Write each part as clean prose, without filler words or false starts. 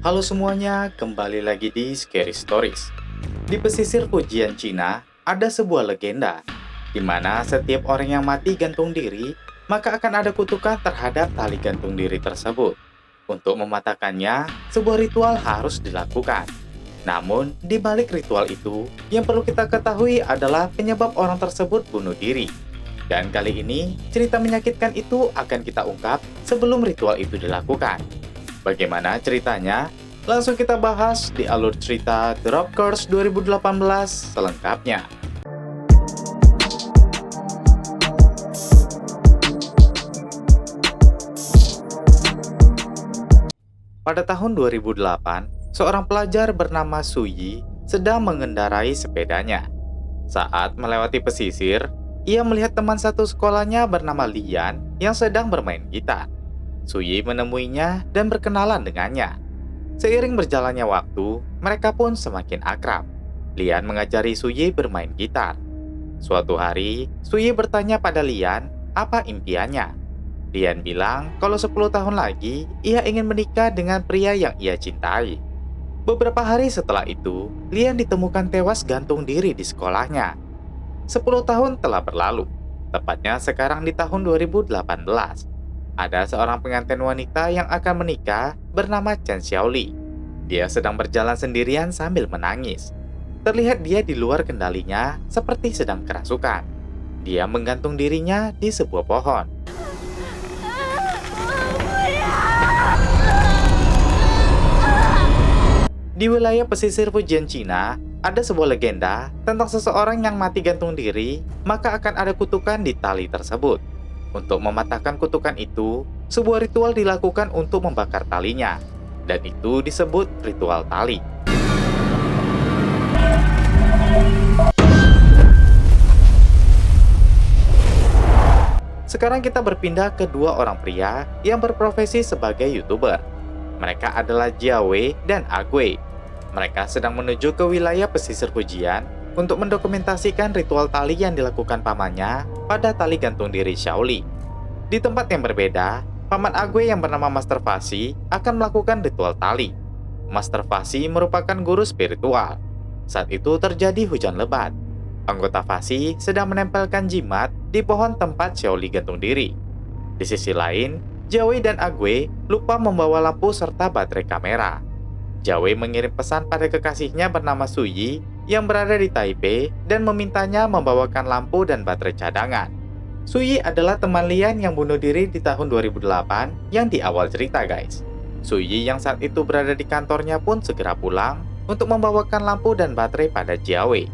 Halo semuanya, kembali lagi di Scary Stories. Di pesisir Fujian, Cina, ada sebuah legenda, di mana setiap orang yang mati gantung diri, maka akan ada kutukan terhadap tali gantung diri tersebut. Untuk mematahkannya, sebuah ritual harus dilakukan. Namun, di balik ritual itu, yang perlu kita ketahui adalah penyebab orang tersebut bunuh diri. Dan kali ini, cerita menyakitkan itu akan kita ungkap sebelum ritual itu dilakukan. Bagaimana ceritanya? Langsung kita bahas di alur cerita Drop Curse 2018 selengkapnya. Pada tahun 2008, seorang pelajar bernama Suyi sedang mengendarai sepedanya. Saat melewati pesisir, ia melihat teman satu sekolahnya bernama Lian yang sedang bermain gitar. Suyi menemuinya dan berkenalan dengannya. Seiring berjalannya waktu, mereka pun semakin akrab. Lian mengajari Suyi bermain gitar. Suatu hari, Suyi bertanya pada Lian apa impiannya. Lian bilang kalau 10 tahun lagi, ia ingin menikah dengan pria yang ia cintai. Beberapa hari setelah itu, Lian ditemukan tewas gantung diri di sekolahnya. 10 tahun telah berlalu, tepatnya sekarang di tahun 2018. Ada seorang pengantin wanita yang akan menikah bernama Chen Xiaoli. Dia sedang berjalan sendirian sambil menangis. Terlihat dia di luar kendalinya seperti sedang kerasukan. Dia menggantung dirinya di sebuah pohon. Di wilayah pesisir Fujian, Cina, ada sebuah legenda tentang seseorang yang mati gantung diri, maka akan ada kutukan di tali tersebut. Untuk mematahkan kutukan itu, sebuah ritual dilakukan untuk membakar talinya, dan itu disebut ritual tali. Sekarang kita berpindah ke dua orang pria yang berprofesi sebagai YouTuber. Mereka adalah Jiawei dan Agwei. Mereka sedang menuju ke wilayah pesisir Fujian untuk mendokumentasikan ritual tali yang dilakukan pamannya pada tali gantung diri Xiaoli. Di tempat yang berbeda, paman Agwei yang bernama Master Fasi akan melakukan ritual tali. Master Fasi merupakan guru spiritual. Saat itu terjadi hujan lebat. Anggota Fasi sedang menempelkan jimat di pohon tempat Xiaoli gantung diri. Di sisi lain, Jiawei dan Agwei lupa membawa lampu serta baterai kamera. Jiawei mengirim pesan pada kekasihnya bernama Suyi yang berada di Taipei dan memintanya membawakan lampu dan baterai cadangan. Suyi adalah teman Lian yang bunuh diri di tahun 2008 yang di awal cerita, guys. Suyi yang saat itu berada di kantornya pun segera pulang untuk membawakan lampu dan baterai pada Jiawei.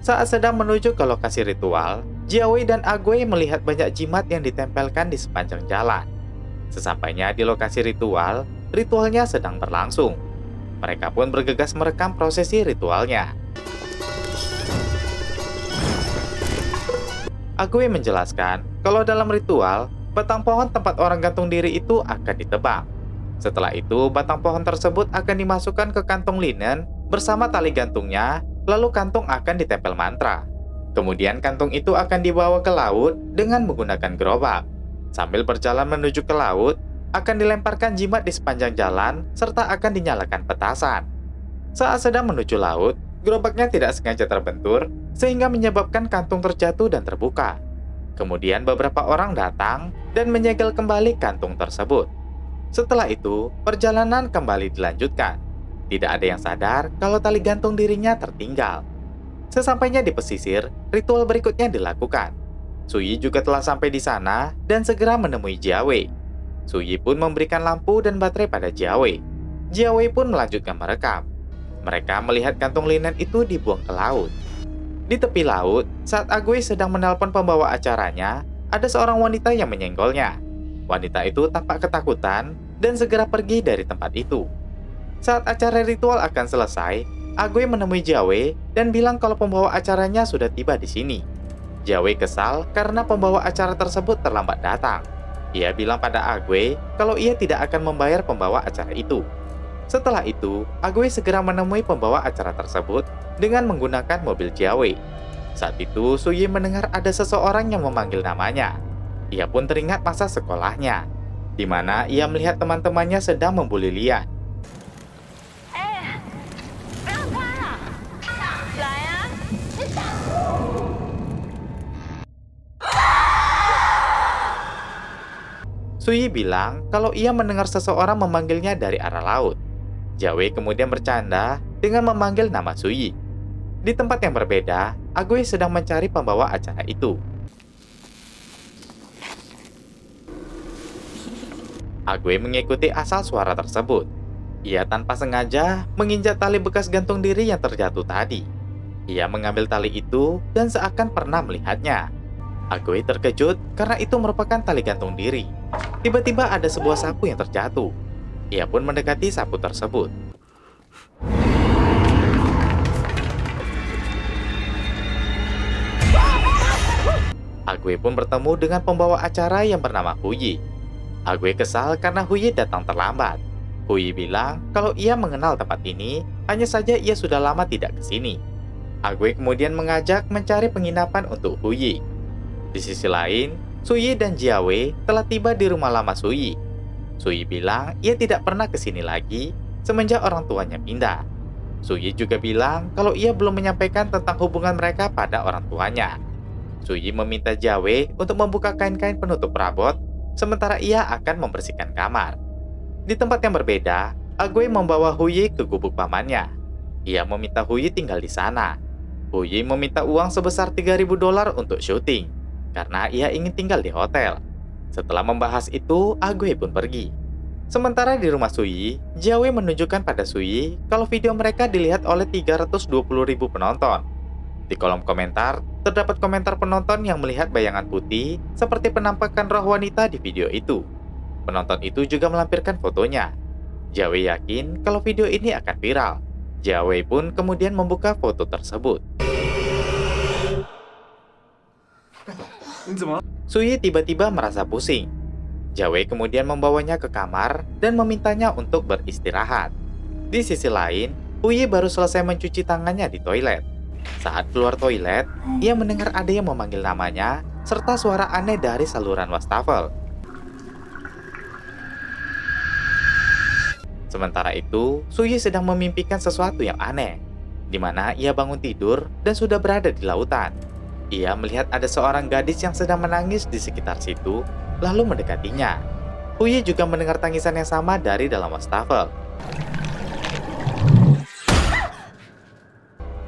Saat sedang menuju ke lokasi ritual, Jiawei dan Agwei melihat banyak jimat yang ditempelkan di sepanjang jalan. Sesampainya di lokasi ritual, ritualnya sedang berlangsung. Mereka pun bergegas merekam prosesi ritualnya. Agwei menjelaskan kalau dalam ritual, batang pohon tempat orang gantung diri itu akan ditebang. Setelah itu, batang pohon tersebut akan dimasukkan ke kantong linen bersama tali gantungnya, lalu kantung akan ditempel mantra. Kemudian kantung itu akan dibawa ke laut dengan menggunakan gerobak. Sambil berjalan menuju ke laut, akan dilemparkan jimat di sepanjang jalan serta akan dinyalakan petasan. Saat sedang menuju laut, gerobaknya tidak sengaja terbentur sehingga menyebabkan kantung terjatuh dan terbuka. Kemudian beberapa orang datang dan menyegel kembali kantung tersebut. Setelah itu, perjalanan kembali dilanjutkan. Tidak ada yang sadar kalau tali gantung dirinya tertinggal. Sesampainya di pesisir, ritual berikutnya dilakukan. Suyi juga telah sampai di sana dan segera menemui Jiawei. Suyi pun memberikan lampu dan baterai pada Jiawei. Jiawei pun melanjutkan merekam. Mereka melihat kantung linen itu dibuang ke laut. Di tepi laut, saat Agwei sedang menelpon pembawa acaranya, ada seorang wanita yang menyenggolnya. Wanita itu tampak ketakutan dan segera pergi dari tempat itu. Saat acara ritual akan selesai, Agwei menemui Jiawei dan bilang kalau pembawa acaranya sudah tiba di sini. Jiawei kesal karena pembawa acara tersebut terlambat datang. Ia bilang pada Agwei kalau ia tidak akan membayar pembawa acara itu. Setelah itu, Agwei segera menemui pembawa acara tersebut dengan menggunakan mobil Jiawei. Saat itu, Suyi mendengar ada seseorang yang memanggil namanya. Ia pun teringat masa sekolahnya, di mana ia melihat teman-temannya sedang membuli Lian. Suyi bilang kalau ia mendengar seseorang memanggilnya dari arah laut. Jiawei kemudian bercanda dengan memanggil nama Suyi. Di tempat yang berbeda, Agwe sedang mencari pembawa acara itu. Agwe mengikuti asal suara tersebut. Ia tanpa sengaja menginjak tali bekas gantung diri yang terjatuh tadi. Ia mengambil tali itu dan seakan pernah melihatnya. Agwe terkejut karena itu merupakan tali gantung diri. Tiba-tiba ada sebuah sapu yang terjatuh. Ia pun mendekati sapu tersebut. Agwe pun bertemu dengan pembawa acara yang bernama Huyi. Agwe kesal karena Huyi datang terlambat. Huyi bilang kalau ia mengenal tempat ini, hanya saja ia sudah lama tidak ke sini. Agwe kemudian mengajak mencari penginapan untuk Huyi. Di sisi lain, Suyi dan Jiawei telah tiba di rumah lama Suyi. Suyi bilang ia tidak pernah ke sini lagi semenjak orang tuanya pindah. Suyi juga bilang kalau ia belum menyampaikan tentang hubungan mereka pada orang tuanya. Suyi meminta Jiawei untuk membuka kain-kain penutup perabot, sementara ia akan membersihkan kamar. Di tempat yang berbeda, Agwe membawa Huyi ke gubuk pamannya. Ia meminta Huyi tinggal di sana. Huyi meminta uang sebesar $3.000 untuk syuting, karena ia ingin tinggal di hotel. Setelah membahas itu, Agwe pun pergi. Sementara di rumah Suyi, Jiawei menunjukkan pada Suyi kalau video mereka dilihat oleh 320.000 penonton. Di kolom komentar, terdapat komentar penonton yang melihat bayangan putih seperti penampakan roh wanita di video itu. Penonton itu juga melampirkan fotonya. Jiawei yakin kalau video ini akan viral. Jiawei pun kemudian membuka foto tersebut. Suyi tiba-tiba merasa pusing. Jiawei kemudian membawanya ke kamar dan memintanya untuk beristirahat. Di sisi lain, Huyi baru selesai mencuci tangannya di toilet. Saat keluar toilet, ia mendengar ada yang memanggil namanya serta suara aneh dari saluran wastafel. Sementara itu, Suyi sedang memimpikan sesuatu yang aneh, di mana ia bangun tidur dan sudah berada di lautan. Ia melihat ada seorang gadis yang sedang menangis di sekitar situ, lalu mendekatinya. Huyi juga mendengar tangisan yang sama dari dalam wastafel.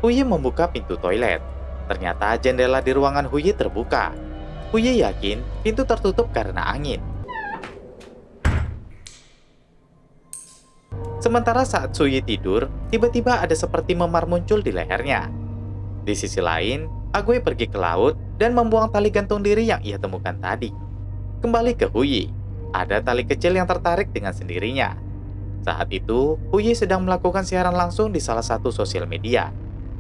Huyi membuka pintu toilet. Ternyata jendela di ruangan Huyi terbuka. Huyi yakin pintu tertutup karena angin. Sementara saat Suyi tidur, tiba-tiba ada seperti memar muncul di lehernya. Di sisi lain, Agwe pergi ke laut dan membuang tali gantung diri yang ia temukan tadi. Kembali ke Huyi, ada tali kecil yang tertarik dengan sendirinya. Saat itu, Huyi sedang melakukan siaran langsung di salah satu sosial media.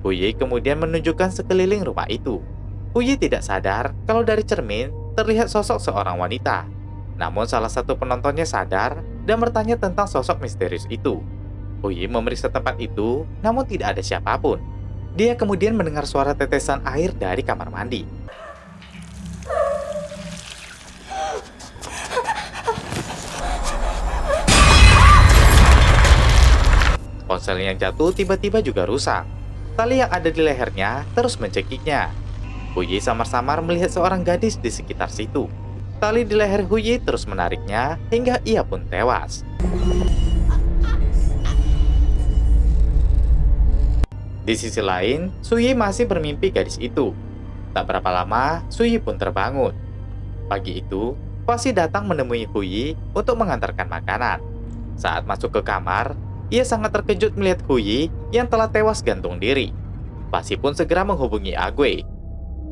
Huyi kemudian menunjukkan sekeliling rumah itu. Huyi tidak sadar kalau dari cermin terlihat sosok seorang wanita. Namun salah satu penontonnya sadar dan bertanya tentang sosok misterius itu. Huyi memeriksa tempat itu, namun tidak ada siapapun. Dia kemudian mendengar suara tetesan air dari kamar mandi. Ponsel yang jatuh tiba-tiba juga rusak. Tali yang ada di lehernya terus mencekiknya. Huyi samar-samar melihat seorang gadis di sekitar situ. Tali di leher Huyi terus menariknya hingga ia pun tewas. Di sisi lain, Suyi masih bermimpi gadis itu. Tak berapa lama, Suyi pun terbangun. Pagi itu, Pasi datang menemui Huyi untuk mengantarkan makanan. Saat masuk ke kamar, ia sangat terkejut melihat Huyi yang telah tewas gantung diri. Pasi pun segera menghubungi Agwe.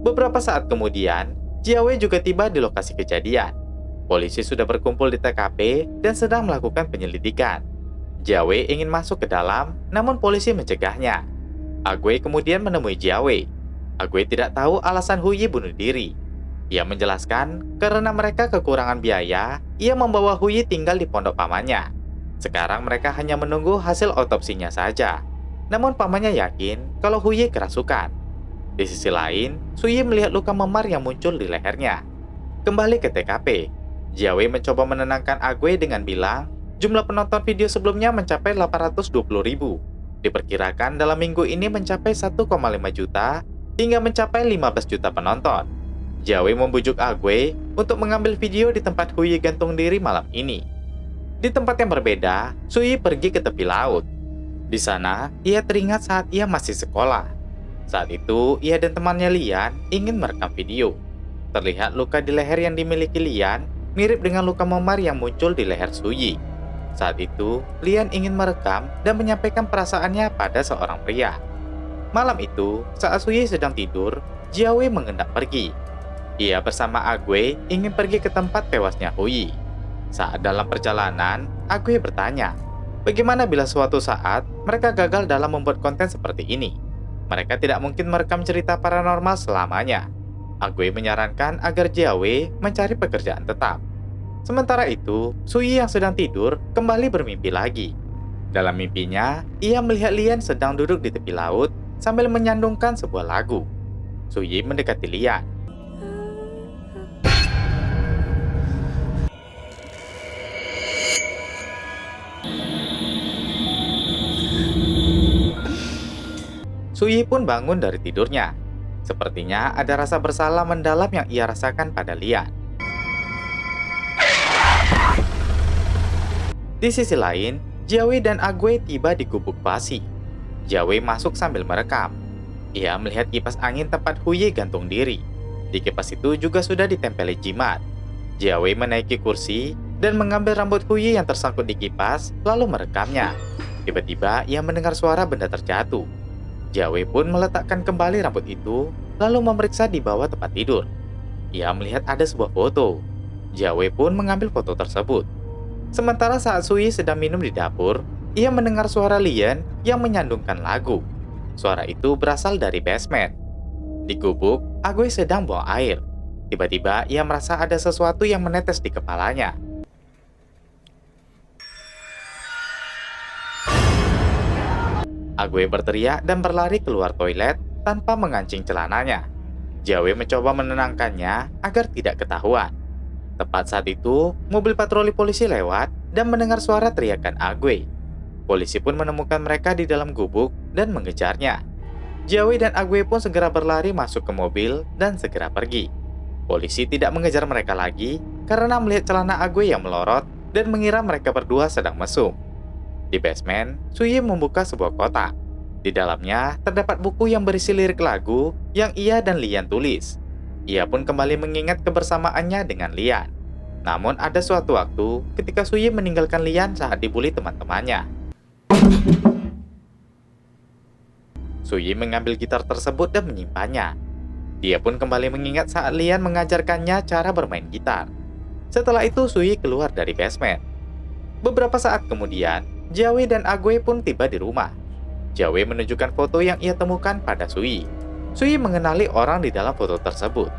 Beberapa saat kemudian, Jiawei juga tiba di lokasi kejadian. Polisi sudah berkumpul di TKP dan sedang melakukan penyelidikan. Jiawei ingin masuk ke dalam, namun polisi mencegahnya. Agwe kemudian menemui Jiawei. Agwe tidak tahu alasan Huyi bunuh diri. Ia menjelaskan karena mereka kekurangan biaya, ia membawa Huyi tinggal di pondok pamannya. Sekarang mereka hanya menunggu hasil otopsinya saja. Namun pamannya yakin kalau Huyi kerasukan. Di sisi lain, Suyi melihat luka memar yang muncul di lehernya. Kembali ke TKP, Jiawei mencoba menenangkan Agwe dengan bilang jumlah penonton video sebelumnya mencapai 820.000. Diperkirakan dalam minggu ini mencapai 1,5 juta hingga mencapai 15 juta penonton. Jiawei membujuk Agwe untuk mengambil video di tempat Huyi gantung diri malam ini. Di tempat yang berbeda, Suyi pergi ke tepi laut. Di sana, ia teringat saat ia masih sekolah. Saat itu, ia dan temannya Lian ingin merekam video. Terlihat luka di leher yang dimiliki Lian mirip dengan luka memar yang muncul di leher Suyi. Saat itu, Lian ingin merekam dan menyampaikan perasaannya pada seorang pria. Malam itu, saat Suyi sedang tidur, Jiawei mengendap pergi. Ia bersama Agwe ingin pergi ke tempat tewasnya Huyi. Saat dalam perjalanan, Agwe bertanya, bagaimana bila suatu saat mereka gagal dalam membuat konten seperti ini? Mereka tidak mungkin merekam cerita paranormal selamanya. Agwe menyarankan agar Jiawei mencari pekerjaan tetap. Sementara itu, Suyi yang sedang tidur kembali bermimpi lagi. Dalam mimpinya, ia melihat Lian sedang duduk di tepi laut sambil menyandungkan sebuah lagu. Suyi mendekati Lian. Suyi pun bangun dari tidurnya. Sepertinya ada rasa bersalah mendalam yang ia rasakan pada Lian. Di sisi lain, Jiawei dan Agwe tiba di gubuk basi. Jiawei masuk sambil merekam. Ia melihat kipas angin tempat Huyi gantung diri. Di kipas itu juga sudah ditempeli jimat. Jiawei menaiki kursi dan mengambil rambut Huyi yang tersangkut di kipas, lalu merekamnya. Tiba-tiba ia mendengar suara benda terjatuh. Jiawei pun meletakkan kembali rambut itu, lalu memeriksa di bawah tempat tidur. Ia melihat ada sebuah foto. Jiawei pun mengambil foto tersebut. Sementara saat Suyi sedang minum di dapur, ia mendengar suara Lian yang menyandungkan lagu. Suara itu berasal dari basement. Di gubuk, Agwe sedang buang air. Tiba-tiba ia merasa ada sesuatu yang menetes di kepalanya. Agwe berteriak dan berlari keluar toilet tanpa mengancing celananya. Jiawei mencoba menenangkannya agar tidak ketahuan. Tepat saat itu, mobil patroli polisi lewat dan mendengar suara teriakan Agwe. Polisi pun menemukan mereka di dalam gubuk dan mengejarnya. Jiawei dan Agwe pun segera berlari masuk ke mobil dan segera pergi. Polisi tidak mengejar mereka lagi karena melihat celana Agwe yang melorot dan mengira mereka berdua sedang mesum. Di basement, Suyi membuka sebuah kotak. Di dalamnya terdapat buku yang berisi lirik lagu yang ia dan Lian tulis. Ia pun kembali mengingat kebersamaannya dengan Lian. Namun ada suatu waktu ketika Suyi meninggalkan Lian saat dibully teman-temannya. Suyi mengambil gitar tersebut dan menyimpannya. Dia pun kembali mengingat saat Lian mengajarkannya cara bermain gitar. Setelah itu Suyi keluar dari basement. Beberapa saat kemudian, Jiawei dan Agwe pun tiba di rumah. Jiawei menunjukkan foto yang ia temukan pada Suyi. Suyi mengenali orang di dalam foto tersebut.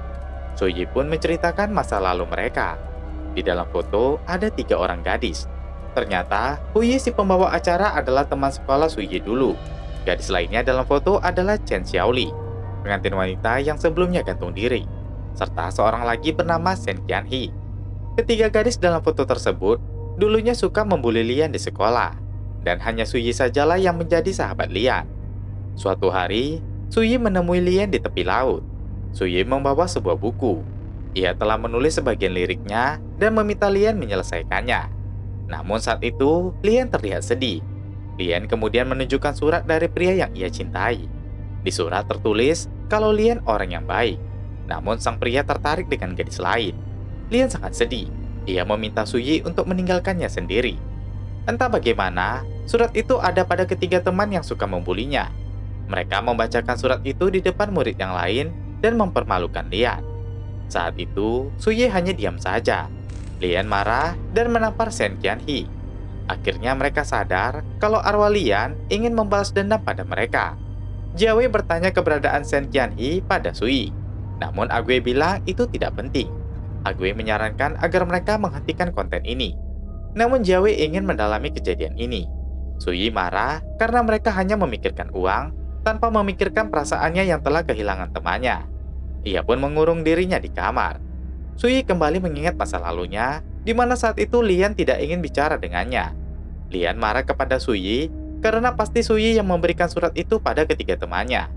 Suyi pun menceritakan masa lalu mereka. Di dalam foto ada 3 orang gadis. Ternyata, Huyi si pembawa acara adalah teman sekolah Suyi dulu. Gadis lainnya dalam foto adalah Chen Xiaoli, pengantin wanita yang sebelumnya gantung diri, serta seorang lagi bernama Shen Qianhe. Ketiga gadis dalam foto tersebut dulunya suka membuli Lian di sekolah, dan hanya Suyi sajalah yang menjadi sahabat Lian. Suatu hari, Suyi menemui Lian di tepi laut. Suyi membawa sebuah buku. Ia telah menulis sebagian liriknya dan meminta Lian menyelesaikannya. Namun saat itu, Lian terlihat sedih. Lian kemudian menunjukkan surat dari pria yang ia cintai. Di surat tertulis kalau Lian orang yang baik. Namun sang pria tertarik dengan gadis lain. Lian sangat sedih. Ia meminta Suyi untuk meninggalkannya sendiri. Entah bagaimana, surat itu ada pada ketiga teman yang suka membulinya. Mereka membacakan surat itu di depan murid yang lain dan mempermalukan Lian. Saat itu, Suyi hanya diam saja. Lian marah dan menampar Shen Qianhe. Akhirnya mereka sadar kalau arwah Lian ingin membalas dendam pada mereka. Jiawei bertanya keberadaan Shen Qianhe pada Suyi. Namun Agwe bilang itu tidak penting. Agwe menyarankan agar mereka menghentikan konten ini. Namun Jiawei ingin mendalami kejadian ini. Suyi marah karena mereka hanya memikirkan uang tanpa memikirkan perasaannya yang telah kehilangan temannya. Ia pun mengurung dirinya di kamar. Suyi kembali mengingat masa lalunya, di mana saat itu Lian tidak ingin bicara dengannya. Lian marah kepada Suyi karena pasti Suyi yang memberikan surat itu pada ketiga temannya,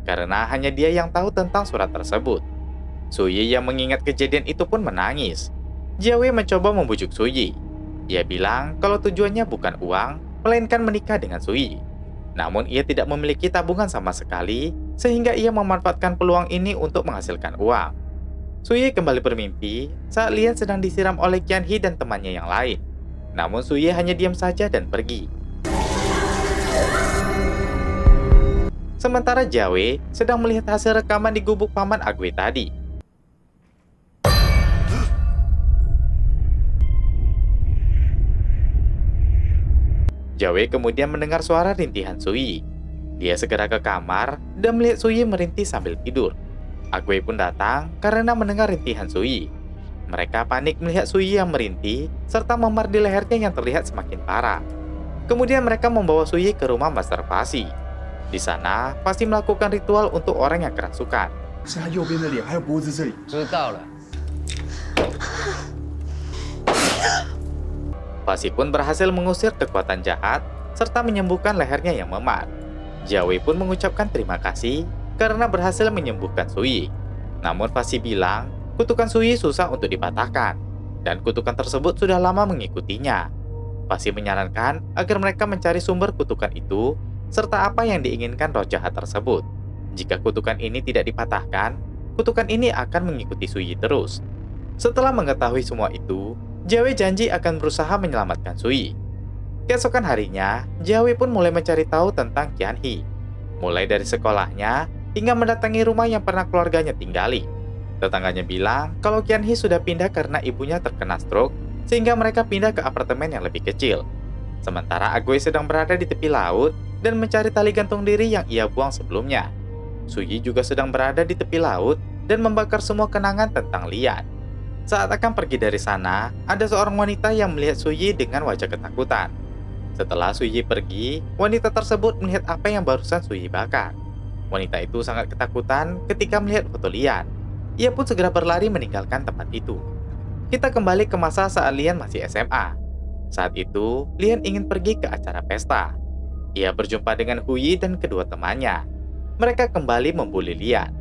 karena hanya dia yang tahu tentang surat tersebut. Suyi yang mengingat kejadian itu pun menangis. Jiawei mencoba membujuk Suyi. Ia bilang kalau tujuannya bukan uang, melainkan menikah dengan Suyi. Namun ia tidak memiliki tabungan sama sekali, sehingga ia memanfaatkan peluang ini untuk menghasilkan uang. Suyi kembali bermimpi saat Lian sedang disiram oleh Qianhi dan temannya yang lain. Namun Suyi hanya diam saja dan pergi. Sementara Jiawei sedang melihat hasil rekaman di gubuk paman Agwe tadi. Jiawei kemudian mendengar suara rintihan Suyi. Dia segera ke kamar dan melihat Suyi merintih sambil tidur. Agwe pun datang karena mendengar rintihan Suyi. Mereka panik melihat Suyi yang merintih serta memar di lehernya yang terlihat semakin parah. Kemudian mereka membawa Suyi ke rumah Master Fasi. Di sana, Fasi melakukan ritual untuk orang yang kerasukan. 是他右边的脸，还有脖子这里。知道了。 Fasi pun berhasil mengusir kekuatan jahat serta menyembuhkan lehernya yang memar. Jiawei pun mengucapkan terima kasih karena berhasil menyembuhkan Suyi. Namun Fasi bilang, kutukan Suyi susah untuk dipatahkan, dan kutukan tersebut sudah lama mengikutinya. Fasi menyarankan agar mereka mencari sumber kutukan itu, serta apa yang diinginkan roh jahat tersebut. Jika kutukan ini tidak dipatahkan, kutukan ini akan mengikuti Suyi terus. Setelah mengetahui semua itu, Jiawei janji akan berusaha menyelamatkan Suyi. Keesokan harinya, Jiawei pun mulai mencari tahu tentang Qianhi. Mulai dari sekolahnya, hingga mendatangi rumah yang pernah keluarganya tinggali. Tetangganya bilang kalau Qianhi sudah pindah karena ibunya terkena stroke, sehingga mereka pindah ke apartemen yang lebih kecil. Sementara Agwe sedang berada di tepi laut dan mencari tali gantung diri yang ia buang sebelumnya. Suyi juga sedang berada di tepi laut dan membakar semua kenangan tentang Lian. Saat akan pergi dari sana, ada seorang wanita yang melihat Suyi dengan wajah ketakutan. Setelah Suyi pergi, wanita tersebut melihat apa yang barusan Suyi bakar. Wanita itu sangat ketakutan ketika melihat foto Lian. Ia pun segera berlari meninggalkan tempat itu. Kita kembali ke masa saat Lian masih SMA. Saat itu, Lian ingin pergi ke acara pesta. Ia berjumpa dengan Huyi dan kedua temannya. Mereka kembali membuli Lian.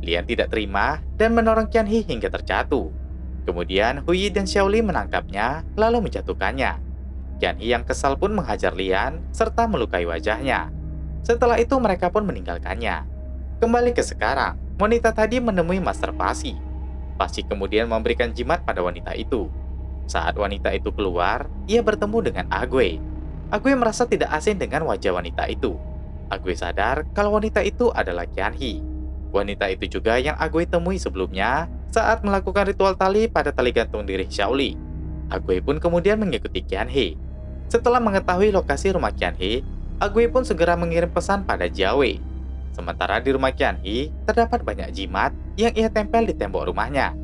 Lian tidak terima dan mendorong Qianhi hingga terjatuh. Kemudian Huyi dan Xiaoli menangkapnya lalu menjatuhkannya. Qianhi yang kesal pun menghajar Lian serta melukai wajahnya. Setelah itu mereka pun meninggalkannya. Kembali ke sekarang, wanita tadi menemui Master Fasi. Fasi kemudian memberikan jimat pada wanita itu. Saat wanita itu keluar, ia bertemu dengan Agwe. Agwe merasa tidak asing dengan wajah wanita itu. Agwe sadar kalau wanita itu adalah Qianhi. Wanita itu juga yang Agwe temui sebelumnya saat melakukan ritual tali pada tali gantung diri Xiaoli. Agwe pun kemudian mengikuti Qianhi. Setelah mengetahui lokasi rumah Qianhi, Agwe pun segera mengirim pesan pada Jiawei. Sementara di rumah Qianhi, terdapat banyak jimat yang ia tempel di tembok rumahnya.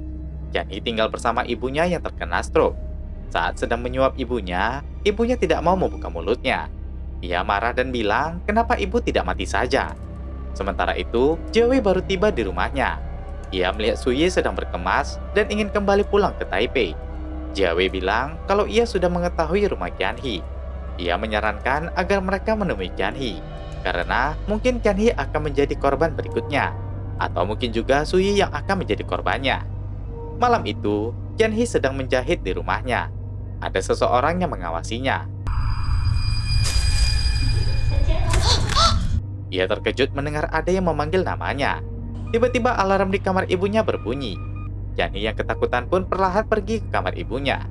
Qianhi tinggal bersama ibunya yang terkena stroke. Saat sedang menyuap ibunya tidak mau membuka mulutnya. Ia marah dan bilang, kenapa ibu tidak mati saja? Sementara itu, Jiawei baru tiba di rumahnya. Ia melihat Suyi sedang berkemas dan ingin kembali pulang ke Taipei. Jiawei bilang kalau ia sudah mengetahui rumah Qianhi. Ia menyarankan agar mereka menemui Qianhi, karena mungkin Qianhi akan menjadi korban berikutnya, atau mungkin juga Suyi yang akan menjadi korbannya. Malam itu, Qianhi sedang menjahit di rumahnya. Ada seseorang yang mengawasinya. Ia terkejut mendengar ada yang memanggil namanya. Tiba-tiba alarm di kamar ibunya berbunyi. Qianhi yang ketakutan pun perlahan pergi ke kamar ibunya.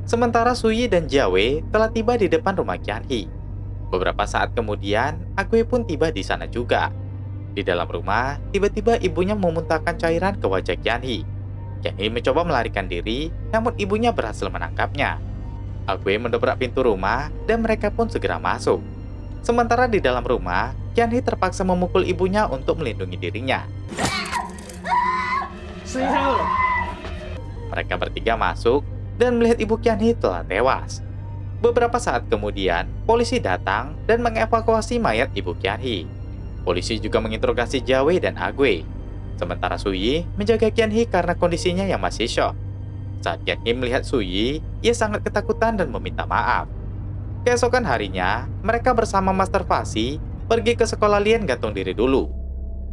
Sementara Suyi dan Jiawei telah tiba di depan rumah Qianhi. Beberapa saat kemudian, Agwe pun tiba di sana juga. Di dalam rumah, tiba-tiba ibunya memuntahkan cairan ke wajah Qianhi. Qianhi mencoba melarikan diri, namun ibunya berhasil menangkapnya. Agwe mendobrak pintu rumah dan mereka pun segera masuk. Sementara di dalam rumah, Qianhi terpaksa memukul ibunya untuk melindungi dirinya. Mereka bertiga masuk dan melihat ibu Qianhi telah tewas. Beberapa saat kemudian, polisi datang dan mengevakuasi mayat ibu Qianhi. Polisi juga menginterogasi Jiawei dan Agwe. Sementara Suyi menjaga Qianhi karena kondisinya yang masih syok. Saat Qianhi melihat Suyi, ia sangat ketakutan dan meminta maaf. Keesokan harinya, mereka bersama Master Fasi pergi ke sekolah Lian gantung diri dulu.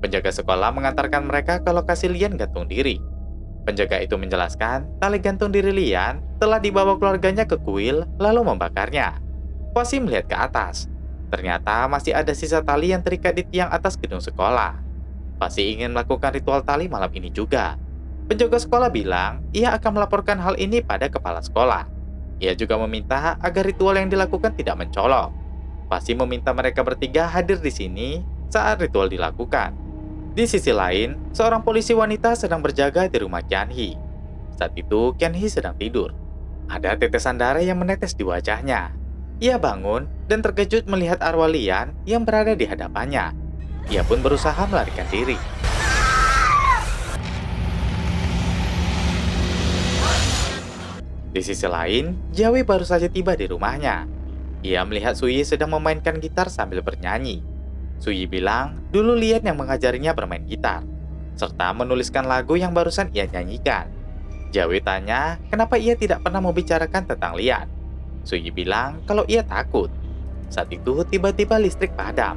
Penjaga sekolah mengantarkan mereka ke lokasi Lian gantung diri. Penjaga itu menjelaskan tali gantung diri Lian telah dibawa keluarganya ke kuil lalu membakarnya. Fasi melihat ke atas. Ternyata masih ada sisa tali yang terikat di tiang atas gedung sekolah. Fasi ingin melakukan ritual tali malam ini juga. Penjaga sekolah bilang ia akan melaporkan hal ini pada kepala sekolah. Ia juga meminta agar ritual yang dilakukan tidak mencolok. Fasi meminta mereka bertiga hadir di sini saat ritual dilakukan. Di sisi lain, seorang polisi wanita sedang berjaga di rumah Qian He. Saat itu, Qian He sedang tidur. Ada tetesan darah yang menetes di wajahnya. Ia bangun dan terkejut melihat arwah Lian yang berada di hadapannya. Ia pun berusaha melarikan diri. Di sisi lain, Jiawei baru saja tiba di rumahnya. Ia melihat Suyi sedang memainkan gitar sambil bernyanyi. Suyi bilang dulu Lian yang mengajarinya bermain gitar, serta menuliskan lagu yang barusan ia nyanyikan. Jiawei tanya kenapa ia tidak pernah membicarakan tentang Lian. Suyi bilang kalau ia takut. Saat itu tiba-tiba listrik padam.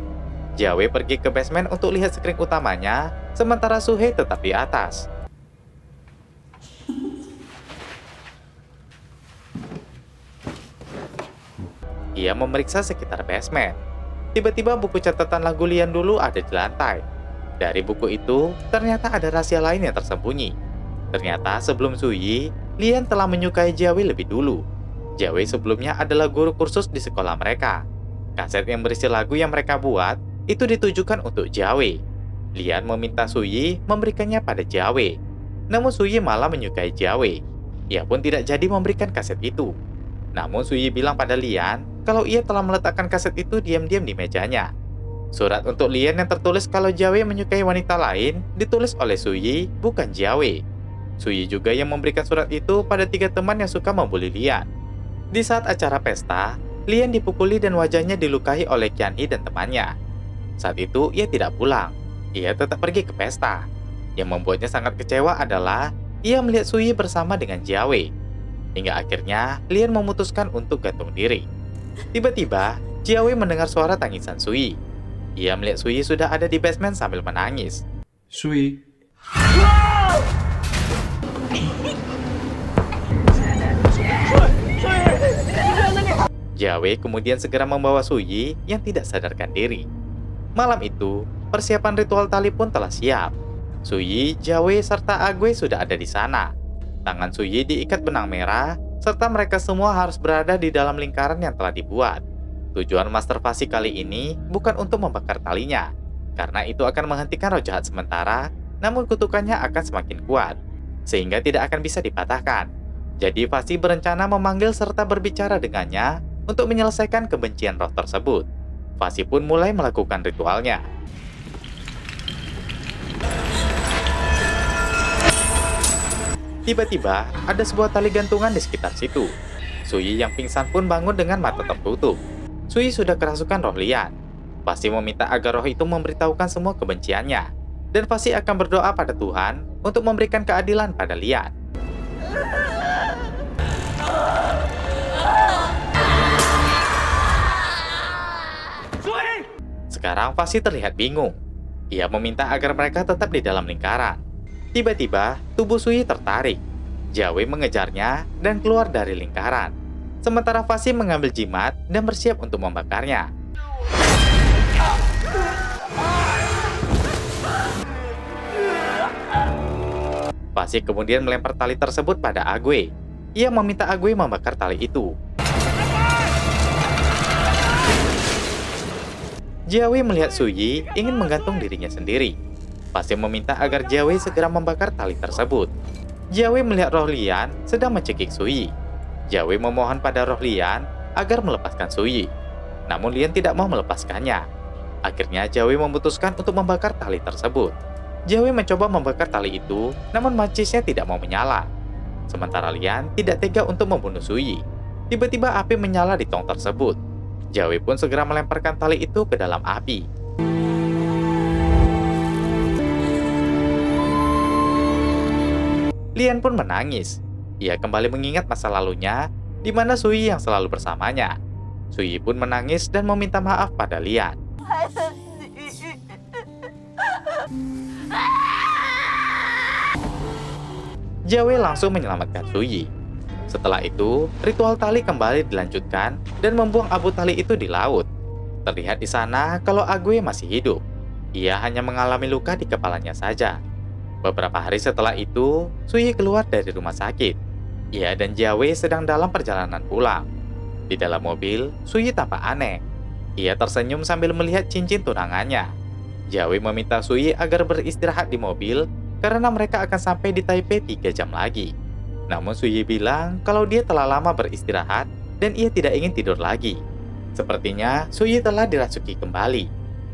Jiawei pergi ke basement untuk lihat skrin utamanya, sementara Suhei tetap di atas. Ia memeriksa sekitar basement. Tiba-tiba buku catatan lagu Lian dulu ada di lantai. Dari buku itu, ternyata ada rahasia lain yang tersembunyi. Ternyata sebelum Suyi, Lian telah menyukai Jiawei lebih dulu. Jiawei sebelumnya adalah guru kursus di sekolah mereka. Kaset yang berisi lagu yang mereka buat, itu ditujukan untuk Jiawei. Lian meminta Suyi memberikannya pada Jiawei. Namun Suyi malah menyukai Jiawei. Ia pun tidak jadi memberikan kaset itu. Namun Suyi bilang pada Lian kalau ia telah meletakkan kaset itu diam-diam di mejanya. Surat untuk Lian yang tertulis kalau Jiawei menyukai wanita lain ditulis oleh Suyi, bukan Jiawei. Suyi juga yang memberikan surat itu pada 3 teman yang suka membuli Lian. Di saat acara pesta, Lian dipukuli dan wajahnya dilukai oleh Qian He dan temannya. Saat itu ia tidak pulang. Ia tetap pergi ke pesta. Yang membuatnya sangat kecewa adalah ia melihat Suyi bersama dengan Jiawei. Hingga akhirnya Lian memutuskan untuk gantung diri. Tiba-tiba, Jiawei mendengar suara tangisan Suyi. Ia melihat Suyi sudah ada di basement sambil menangis. Suyi. Jiawei kemudian segera membawa Suyi yang tidak sadarkan diri. Malam itu, persiapan ritual tali pun telah siap. Suyi, Jiawei, serta Agwe sudah ada di sana. Tangan Suyi diikat benang merah, serta mereka semua harus berada di dalam lingkaran yang telah dibuat. Tujuan Master Fasi kali ini bukan untuk membakar talinya, karena itu akan menghentikan roh jahat sementara, namun kutukannya akan semakin kuat, sehingga tidak akan bisa dipatahkan. Jadi Fasi berencana memanggil serta berbicara dengannya untuk menyelesaikan kebencian roh tersebut. Fasi pun mulai melakukan ritualnya. Tiba-tiba, ada sebuah tali gantungan di sekitar situ. Suyi yang pingsan pun bangun dengan mata tertutup. Suyi sudah kerasukan roh Lian. Fasi meminta agar roh itu memberitahukan semua kebenciannya. Dan Fasi akan berdoa pada Tuhan untuk memberikan keadilan pada Lian. Sekarang Fasi terlihat bingung. Ia meminta agar mereka tetap di dalam lingkaran. Tiba-tiba, tubuh Suyi tertarik. Jiawei mengejarnya dan keluar dari lingkaran. Sementara Fasi mengambil jimat dan bersiap untuk membakarnya. Fasi kemudian melempar tali tersebut pada Agwe. Ia meminta Agwe membakar tali itu. Jiawei melihat Suyi ingin menggantung dirinya sendiri. Fasi meminta agar Jiawei segera membakar tali tersebut. Jiawei melihat roh Lian sedang mencekik Suyi. Jiawei memohon pada roh Lian agar melepaskan Suyi. Namun Lian tidak mau melepaskannya. Akhirnya Jiawei memutuskan untuk membakar tali tersebut. Jiawei mencoba membakar tali itu, namun macisnya tidak mau menyala. Sementara Lian tidak tega untuk membunuh Suyi. Tiba-tiba api menyala di tong tersebut. Jiawei pun segera melemparkan tali itu ke dalam api. Lian pun menangis. Ia kembali mengingat masa lalunya, di mana Suyi yang selalu bersamanya. Suyi pun menangis dan meminta maaf pada Lian. Jiawei langsung menyelamatkan Suyi. Setelah itu, ritual tali kembali dilanjutkan dan membuang abu tali itu di laut. Terlihat di sana kalau Agwe masih hidup. Ia hanya mengalami luka di kepalanya saja. Beberapa hari setelah itu, Suyi keluar dari rumah sakit. Ia dan Jiawei sedang dalam perjalanan pulang. Di dalam mobil, Suyi tampak aneh. Ia tersenyum sambil melihat cincin tunangannya. Jiawei meminta Suyi agar beristirahat di mobil karena mereka akan sampai di Taipei 3 jam lagi. Namun Suyi bilang kalau dia telah lama beristirahat dan ia tidak ingin tidur lagi. Sepertinya Suyi telah dirasuki kembali.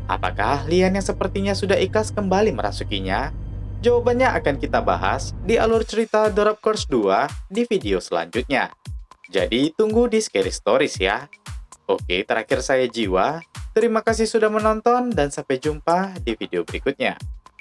Apakah Lian yang sepertinya sudah ikhlas kembali merasukinya? Jawabannya akan kita bahas di alur cerita Dorap Curse 2 di video selanjutnya. Jadi tunggu di Scary Stories ya. Oke, terakhir saya Jiwa. Terima kasih sudah menonton dan sampai jumpa di video berikutnya.